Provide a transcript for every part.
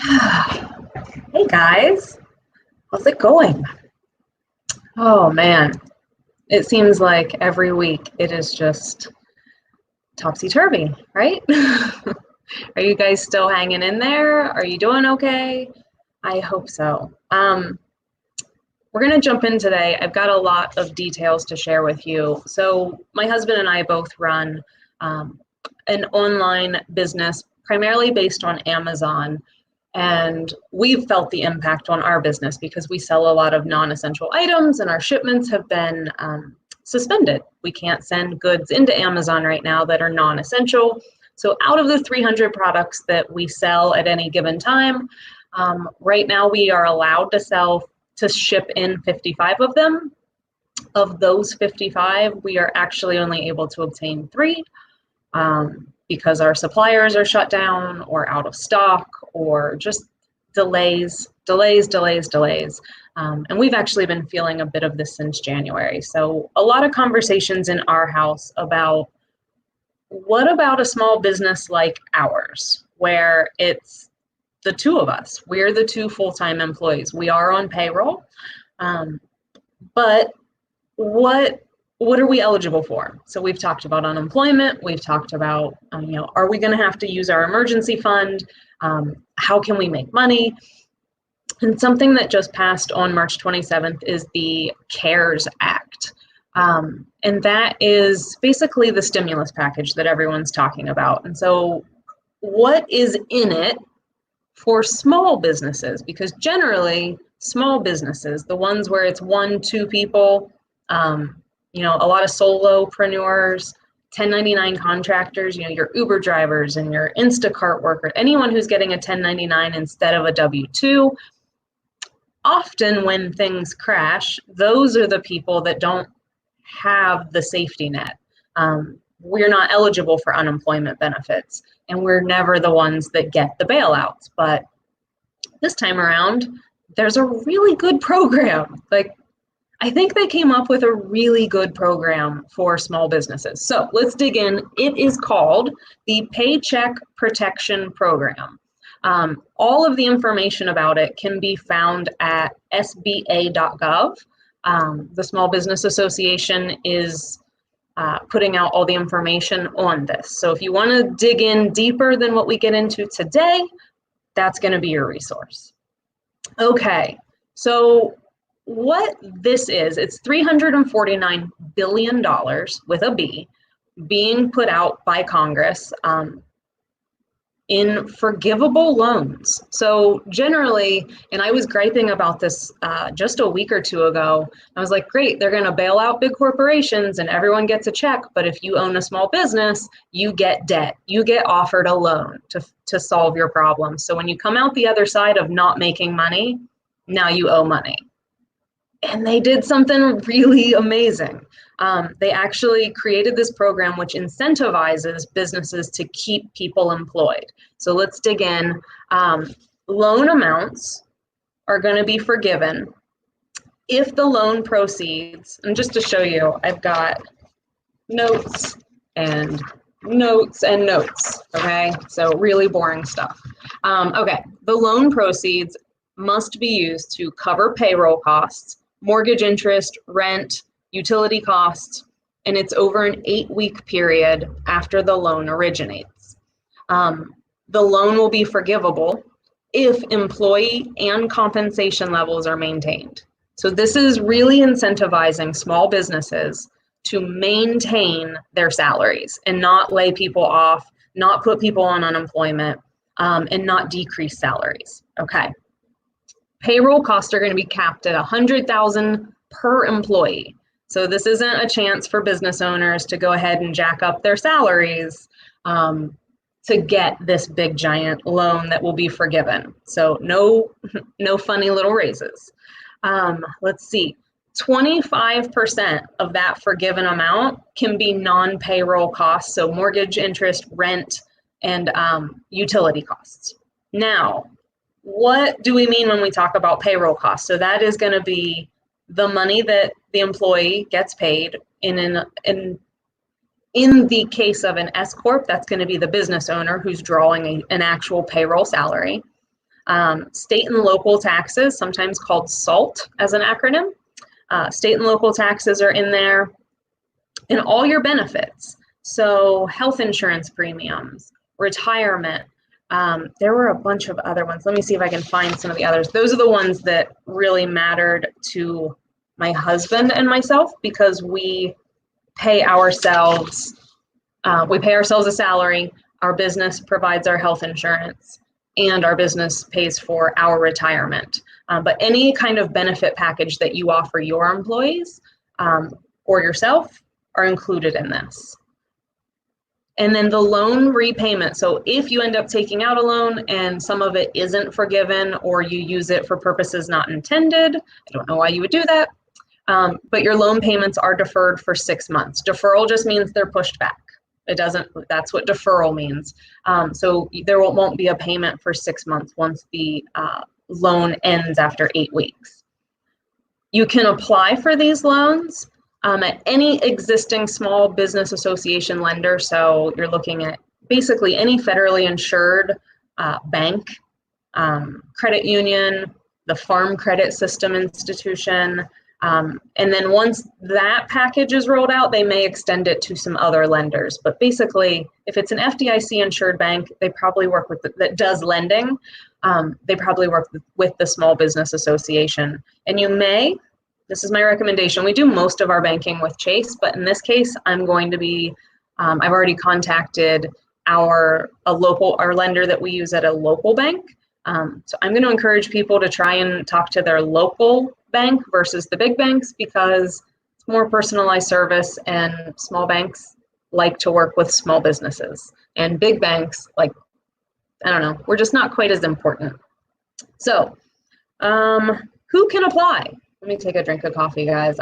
Hey guys, how's it going? Oh man, it seems like every week it is just topsy-turvy, right? Are you guys still hanging in there? Are you doing okay? I hope so. We're going to jump in today. I've got a lot of details to share with you. So, my husband and I both run um, an online business primarily based on Amazon. And we've felt the impact on our business because we sell a lot of non-essential items and our shipments have been suspended. We can't send goods into Amazon right now that are non-essential. So out of the 300 products that we sell at any given time, right now we are allowed to ship in 55 of them. Of those 55, we are actually only able to obtain 3. Because our suppliers are shut down or out of stock or just delays. And we've actually been feeling a bit of this since January. So a lot of conversations in our house about what about a small business like ours, where it's the two of us. We're the 2 full-time employees. We are on payroll, but what are we eligible for? So we've talked about unemployment. We've talked about, are we going to have to use our emergency fund? How can we make money? And something that just passed on March 27th is the CARES Act. And that is basically the stimulus package that everyone's talking about. And so what is in it for small businesses? Because generally, small businesses, the ones where it's 1, 2 people, a lot of solopreneurs, 1099 contractors, your Uber drivers and your Instacart worker, anyone who's getting a 1099 instead of a W-2. Often when things crash, those are the people that don't have the safety net. We're not eligible for unemployment benefits, and we're never the ones that get the bailouts. But this time around, there's a really good program. I think they came up with a really good program for small businesses. So let's dig in. It is called the Paycheck Protection Program. All of the information about it can be found at sba.gov. The Small Business Association is putting out all the information on this. So if you want to dig in deeper than what we get into today, that's going to be your resource. Okay, so what this is, it's $349 billion with a B being put out by Congress in forgivable loans. So generally, and I was griping about this just a week or 2 ago, I was like, great, they're gonna bail out big corporations and everyone gets a check, but if you own a small business, you get debt. You get offered a loan to solve your problem. So when you come out the other side of not making money, now you owe money. And they did something really amazing. They actually created this program which incentivizes businesses to keep people employed. So let's dig in. Loan amounts are going to be forgiven if the loan proceeds, and just to show you, I've got notes and notes and notes, okay? So really boring stuff. Okay, the loan proceeds must be used to cover payroll costs, mortgage interest, rent, utility costs, and it's over an 8-week period after the loan originates. The loan will be forgivable if employee and compensation levels are maintained. So this is really incentivizing small businesses to maintain their salaries and not lay people off, not put people on unemployment, and not decrease salaries, okay? Payroll costs are going to be capped at $100,000 per employee. So this isn't a chance for business owners to go ahead and jack up their salaries to get this big giant loan that will be forgiven. So no funny little raises. Let's see, 25% of that forgiven amount can be non-payroll costs, so mortgage, interest, rent, and utility costs. Now, what do we mean when we talk about payroll costs? So that is going to be the money that the employee gets paid in the case of an S Corp, that's going to be the business owner who's drawing an actual payroll salary. State and local taxes, sometimes called SALT as an acronym. State and local taxes are in there, and all your benefits. So health insurance premiums, retirement. There were a bunch of other ones. Let me see if I can find some of the others. Those are the ones that really mattered to my husband and myself, because we pay ourselves a salary, our business provides our health insurance, and our business pays for our retirement. But any kind of benefit package that you offer your employees or yourself are included in this. And then the loan repayment. So if you end up taking out a loan and some of it isn't forgiven, or you use it for purposes not intended, I don't know why you would do that, but your loan payments are deferred for 6 months. Deferral just means they're pushed back. That's what deferral means. So there won't be a payment for 6 months once the loan ends after 8 weeks. You can apply for these loans at any existing small business association lender. So you're looking at basically any federally insured bank, credit union, the Farm Credit System institution. And then once that package is rolled out, they may extend it to some other lenders. But basically, if it's an FDIC insured bank, they probably work with that does lending. They probably work with the Small Business Association. And you may, this is my recommendation, we do most of our banking with Chase, but in this case, I'm going to be, I've already contacted our lender that we use at a local bank. So I'm going to encourage people to try and talk to their local bank versus the big banks, because it's more personalized service, and small banks like to work with small businesses, and big banks, like, I don't know, we're just not quite as important. So who can apply? Let me take a drink of coffee, guys.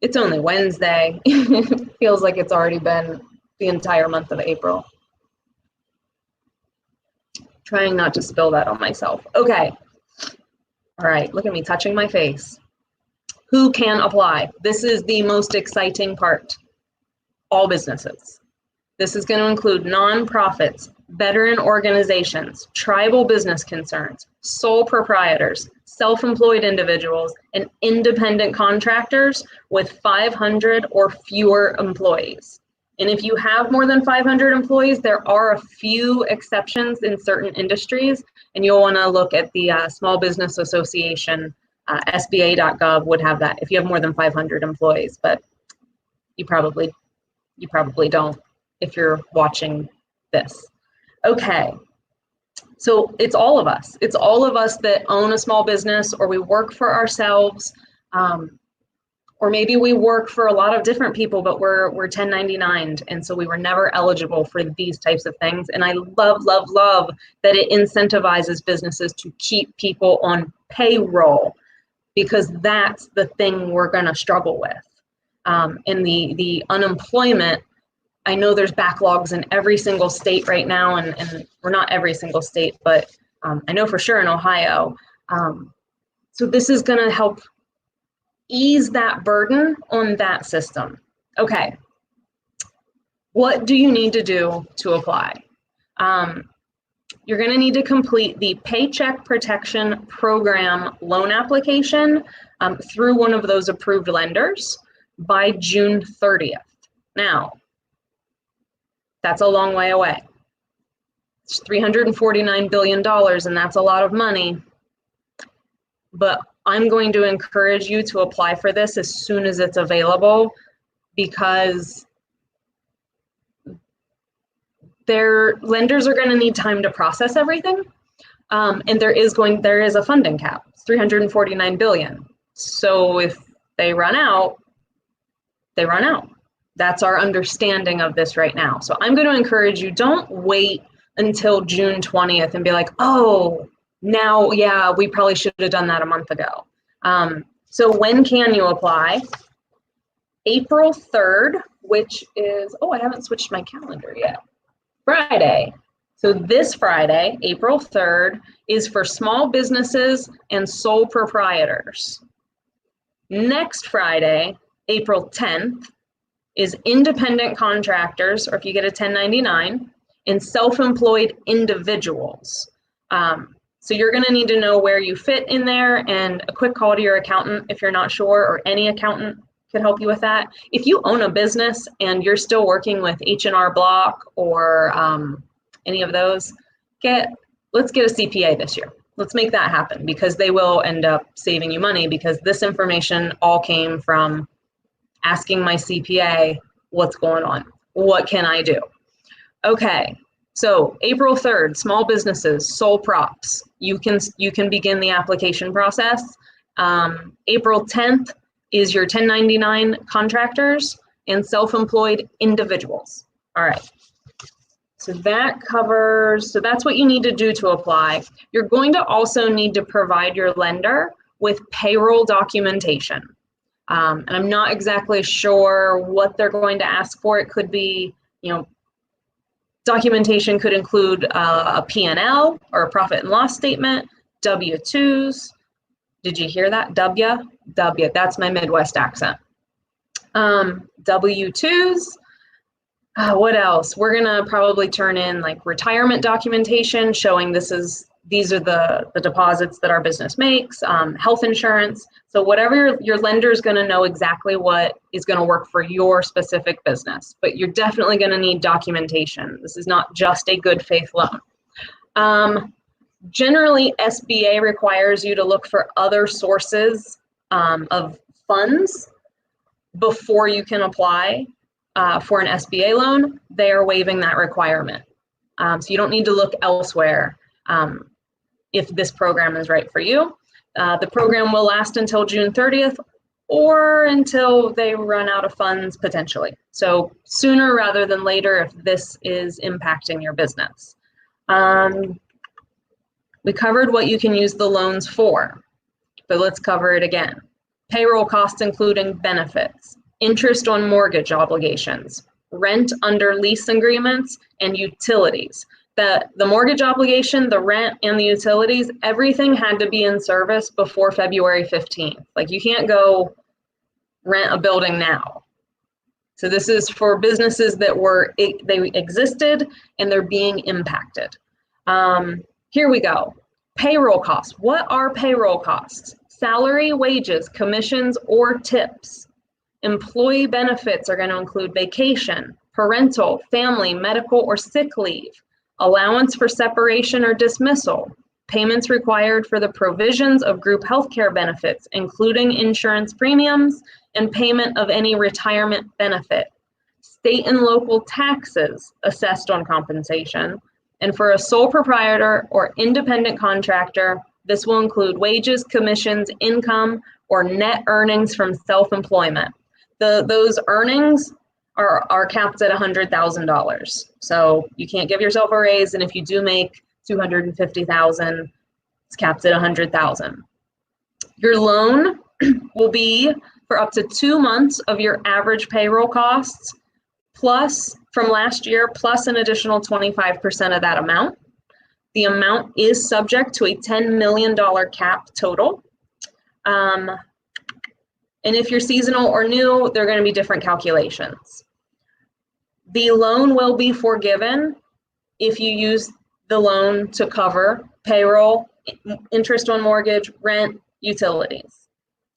It's only Wednesday. It feels like it's already been the entire month of April. Trying not to spill that on myself. Okay. All right, look at me touching my face. Who can apply? This is the most exciting part. All businesses. This is going to include nonprofits, veteran organizations, tribal business concerns, sole proprietors, self-employed individuals, and independent contractors with 500 or fewer employees. And if you have more than 500 employees, there are a few exceptions in certain industries, and you'll want to look at the Small Business Association, SBA.gov would have that if you have more than 500 employees, but you probably don't if you're watching this. Okay, so it's all of us. It's all of us that own a small business, or we work for ourselves, or maybe we work for a lot of different people, but we're 1099'd, and so we were never eligible for these types of things. And I love, love, love that it incentivizes businesses to keep people on payroll, because that's the thing we're going to struggle with. And the unemployment, I know there's backlogs in every single state right now, and we're not every single state, but I know for sure in Ohio. So this is going to help ease that burden on that system. Okay, what do you need to do to apply? You're going to need to complete the Paycheck Protection Program loan application through one of those approved lenders by June 30th. Now, that's a long way away. It's $349 billion, and that's a lot of money. But I'm going to encourage you to apply for this as soon as it's available, because their lenders are going to need time to process everything. And there is a funding cap. It's $349 billion. So if they run out, they run out. That's our understanding of this right now. So I'm going to encourage you, don't wait until June 20th and be like, oh, now, yeah, we probably should have done that a month ago. So when can you apply? April 3rd, which is, oh, I haven't switched my calendar yet. Friday. So this Friday, April 3rd, is for small businesses and sole proprietors. Next Friday, April 10th, is independent contractors, or if you get a 1099, and self-employed individuals. So you're going to need to know where you fit in there, and a quick call to your accountant if you're not sure, or any accountant could help you with that. If you own a business and you're still working with H&R Block or any of those, let's get a CPA this year. Let's make that happen, because they will end up saving you money, because this information all came from asking my CPA, what's going on? What can I do? Okay, so April 3rd, small businesses, sole props. You can begin the application process. April 10th is your 1099 contractors and self-employed individuals. All right. So that's what you need to do to apply. You're going to also need to provide your lender with payroll documentation. And I'm not exactly sure what they're going to ask for. It could be, documentation could include a P&L or a profit and loss statement, W-2s. Did you hear that? W, that's my Midwest accent. W-2s. What else? We're gonna probably turn in like retirement documentation showing these are the deposits that our business makes, health insurance. So whatever your lender is gonna know exactly what is gonna work for your specific business, but you're definitely gonna need documentation. This is not just a good faith loan. Generally, SBA requires you to look for other sources of funds before you can apply for an SBA loan. They are waiving that requirement. So you don't need to look elsewhere if this program is right for you. The program will last until June 30th or until they run out of funds potentially. So sooner rather than later if this is impacting your business. We covered what you can use the loans for, but let's cover it again. Payroll costs including benefits, interest on mortgage obligations, rent under lease agreements, and utilities. The mortgage obligation, the rent, and the utilities, everything had to be in service before February 15th. Like you can't go rent a building now. So this is for businesses that they existed and they're being impacted. Here we go. Payroll costs. What are payroll costs? Salary, wages, commissions, or tips. Employee benefits are going to include vacation, parental, family, medical, or sick leave, allowance for separation or dismissal, payments required for the provisions of group healthcare benefits, including insurance premiums, and payment of any retirement benefit, state and local taxes assessed on compensation, and for a sole proprietor or independent contractor, this will include wages, commissions, income, or net earnings from self-employment. Those earnings are capped at $100,000. So you can't give yourself a raise, and if you do make $250,000, it's capped at $100,000. Your loan will be for up to 2 months of your average payroll costs, plus from last year, plus an additional 25% of that amount. The amount is subject to a $10 million cap total. And if you're seasonal or new, they're going to be different calculations. The loan will be forgiven if you use the loan to cover payroll, interest on mortgage, rent, utilities.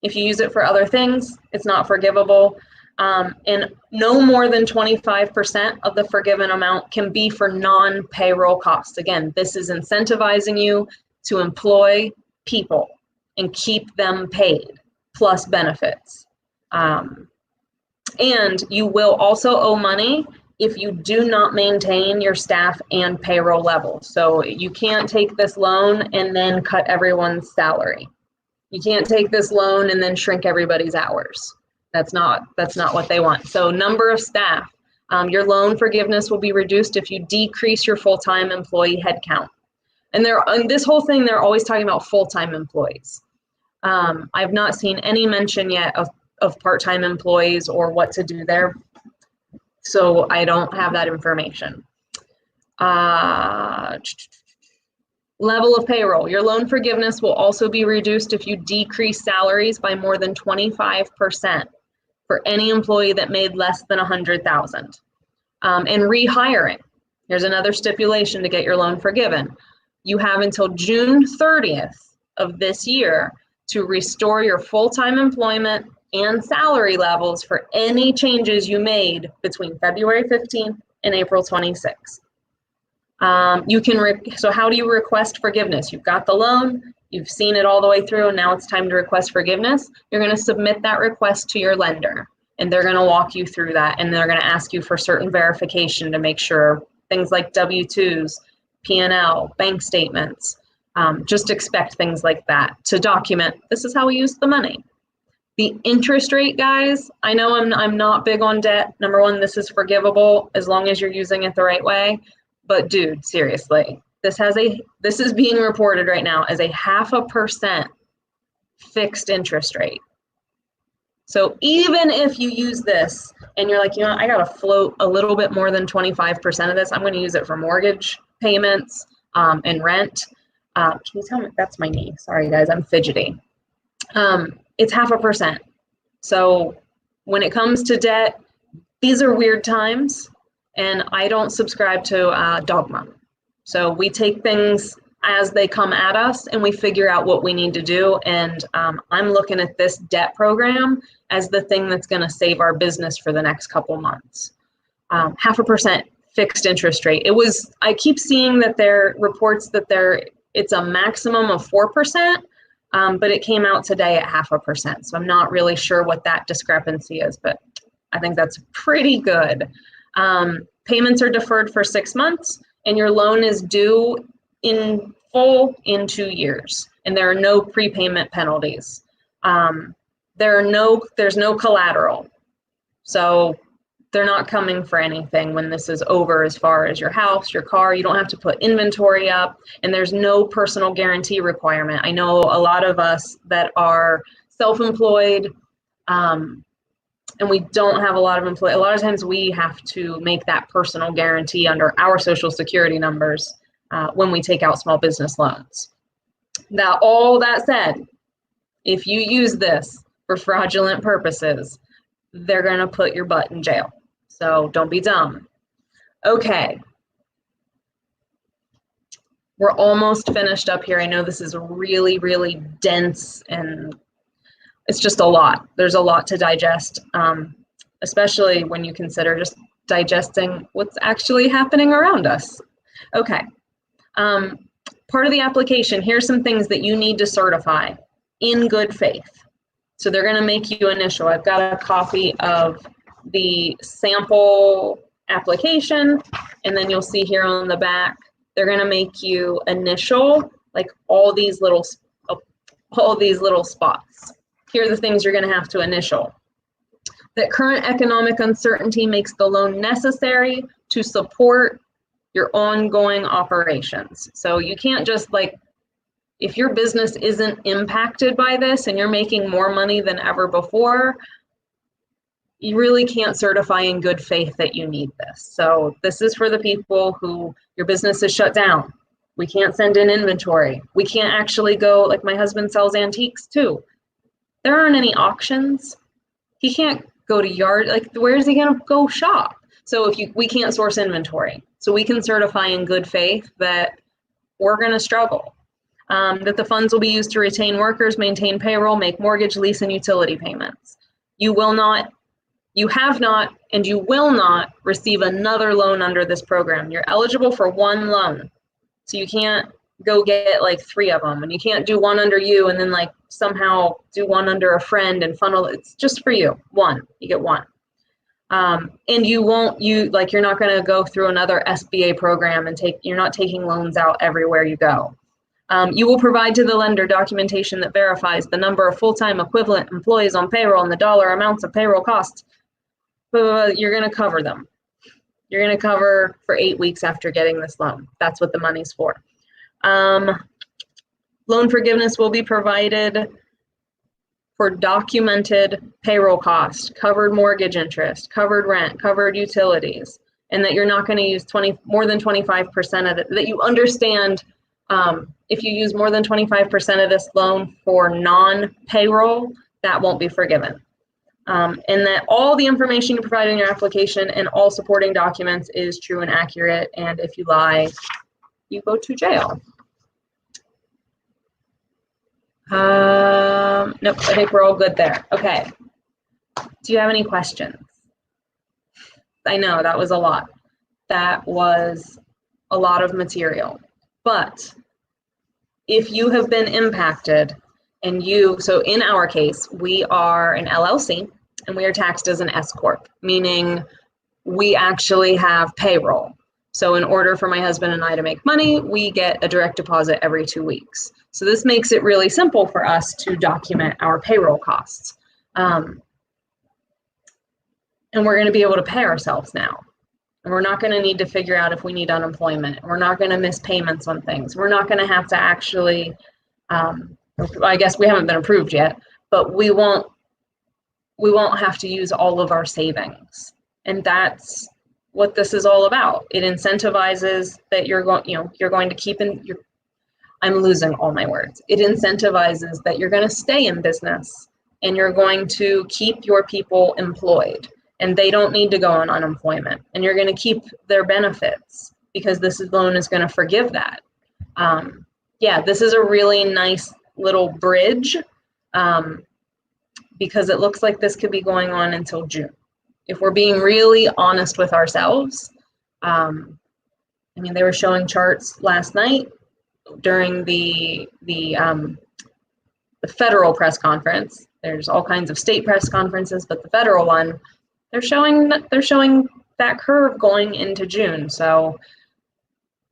If you use it for other things, it's not forgivable. And no more than 25% of the forgiven amount can be for non-payroll costs. Again, this is incentivizing you to employ people and keep them paid, plus benefits. And you will also owe money if you do not maintain your staff and payroll level. So you can't take this loan and then cut everyone's salary. You can't take this loan and then shrink everybody's hours. That's not what they want. So number of staff, your loan forgiveness will be reduced if you decrease your full-time employee headcount. And this whole thing, they're always talking about full-time employees. I've not seen any mention yet of part-time employees or what to do there. So I don't have that information. Level of payroll. Your loan forgiveness will also be reduced if you decrease salaries by more than 25% for any employee that made less than $100,000. And rehiring. Here's another stipulation to get your loan forgiven. You have until June 30th of this year to restore your full-time employment and salary levels for any changes you made between February 15th and April 26th. So how do you request forgiveness? You've got the loan, you've seen it all the way through, and now it's time to request forgiveness. You're going to submit that request to your lender, and they're going to walk you through that, and they're going to ask you for certain verification to make sure things like W-2s, P&L, bank statements. Just expect things like that to document this is how we use the money. The interest rate, guys, I know I'm not big on debt. Number one, this is forgivable as long as you're using it the right way. But dude, seriously, this is being reported right now as a 0.5% fixed interest rate. So even if you use this and you're like, I got to float a little bit more than 25% of this, I'm going to use it for mortgage payments and rent. Can you tell me? That's my knee. Sorry, guys, I'm fidgety. It's 0.5%. So when it comes to debt, these are weird times, and I don't subscribe to dogma. So we take things as they come at us, and we figure out what we need to do. And I'm looking at this debt program as the thing that's going to save our business for the next couple months. 0.5% fixed interest rate. I keep seeing that there reports that it's a maximum of 4%. But it came out today at 0.5%. So I'm not really sure what that discrepancy is, but I think that's pretty good. Payments are deferred for 6 months, and your loan is due in full in 2 years, and there are no prepayment penalties. There's no collateral. So they're not coming for anything when this is over as far as your house, your car. You don't have to put inventory up, and there's no personal guarantee requirement. I know a lot of us that are self-employed and we don't have a lot of employees. A lot of times we have to make that personal guarantee under our social security numbers when we take out small business loans. Now, all that said, if you use this for fraudulent purposes, they're going to put your butt in jail. So don't be dumb. Okay. We're almost finished up here. I know this is really, really dense, and it's just a lot. There's a lot to digest, especially when you consider just digesting what's actually happening around us. Okay. Part of the application, here's some things that you need to certify in good faith. So they're going to make you initial. I've got a copy of the sample application, and then you'll see here on the back, they're going to make you initial like all these little spots. Here are the things you're going to have to initial. That current economic uncertainty makes the loan necessary to support your ongoing operations. So you can't just if your business isn't impacted by this and you're making more money than ever before, you really can't certify in good faith that you need this. So this is for the people who your business is shut down. We can't send in inventory. We can't actually go, like my husband sells antiques too. There aren't any auctions. He can't go to yard, where's he gonna go shop? So we can't source inventory. So we can certify in good faith that we're gonna struggle. That the funds will be used to retain workers, maintain payroll, make mortgage, lease, and utility payments. You have not, and you will not receive another loan under this program. You're eligible for one loan. So you can't go get 3 of them, and you can't do one under you and then somehow do one under a friend and funnel. It's just for you. One, you get one. And you're not going to go through another SBA program and you're not taking loans out everywhere you go. You will provide to the lender documentation that verifies the number of full-time equivalent employees on payroll and the dollar amounts of payroll costs. You're going to cover them. You're going to cover for 8 weeks after getting this loan. That's what the money's for. Loan forgiveness will be provided for documented payroll costs, covered mortgage interest, covered rent, covered utilities, and that you're not going to use more than 25% of it, that you understand if you use more than 25% of this loan for non-payroll, that won't be forgiven. And that all the information you provide in your application and all supporting documents is true and accurate, and if you lie, you go to jail. Nope, I think we're all good there. Okay. Do you have any questions? I know that was a lot. That was a lot of material. But if you have been impacted and so in our case, we are an LLC and we are taxed as an S Corp, meaning we actually have payroll. So in order for my husband and I to make money, we get a direct deposit every 2 weeks. So this makes it really simple for us to document our payroll costs. And we're going to be able to pay ourselves now. And we're not going to need to figure out if we need unemployment. We're not going to miss payments on things. We're not going to have to actually, I guess we haven't been approved yet, but we won't have to use all of our savings. And that's what this is all about. It incentivizes that you're going to keep I'm losing all my words. It incentivizes that you're going to stay in business and you're going to keep your people employed and they don't need to go on unemployment, and you're going to keep their benefits because this loan is going to forgive that. Yeah, this is a really nice little bridge because it looks like this could be going on until June. If we're being really honest with ourselves, I mean, they were showing charts last night during the federal press conference. There's all kinds of state press conferences, but the federal one, they're showing that curve going into June. So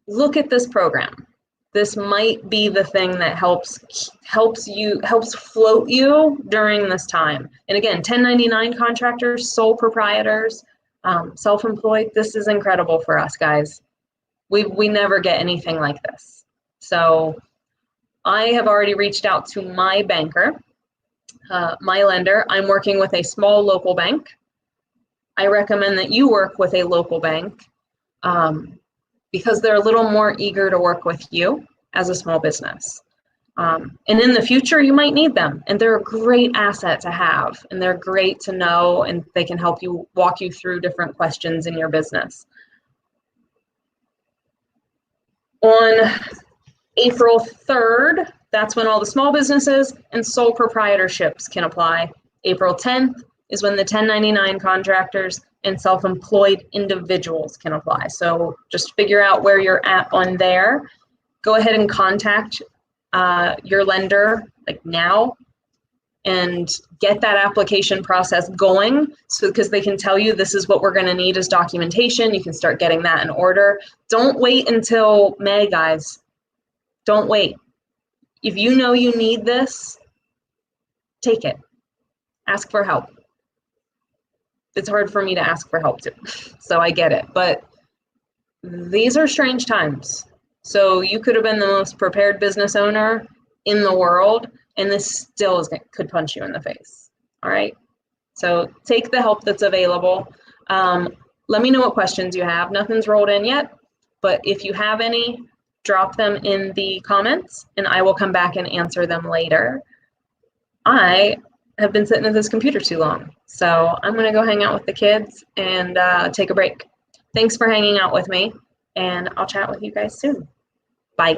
look at this program. This might be the thing that helps float you during this time. And again, 1099 contractors, sole proprietors, self-employed, this is incredible for us, guys. We never get anything like this. So I have already reached out to my banker, my lender. I'm working with a small local bank. I recommend that you work with a local bank because they're a little more eager to work with you as a small business. And in the future, you might need them. And they're a great asset to have. And they're great to know. And they can help you walk you through different questions in your business. On April 3rd, that's when all the small businesses and sole proprietorships can apply. April 10th is when the 1099 contractors and self-employed individuals can apply. So just figure out where you're at on there. Go ahead and contact your lender like now and get that application process going, so because they can tell you this is what we're going to need as documentation. You can start getting that in order. Don't wait until May, guys. Don't wait. If you know you need this, take it. Ask for help. It's hard for me to ask for help too, so I get it. But these are strange times. So you could have been the most prepared business owner in the world, and this still could punch you in the face. All right. So take the help that's available. Let me know what questions you have. Nothing's rolled in yet, but if you have any, drop them in the comments, and I will come back and answer them later. I have been sitting at this computer too long, so I'm going to go hang out with the kids and take a break. Thanks for hanging out with me, and I'll chat with you guys soon. Bye.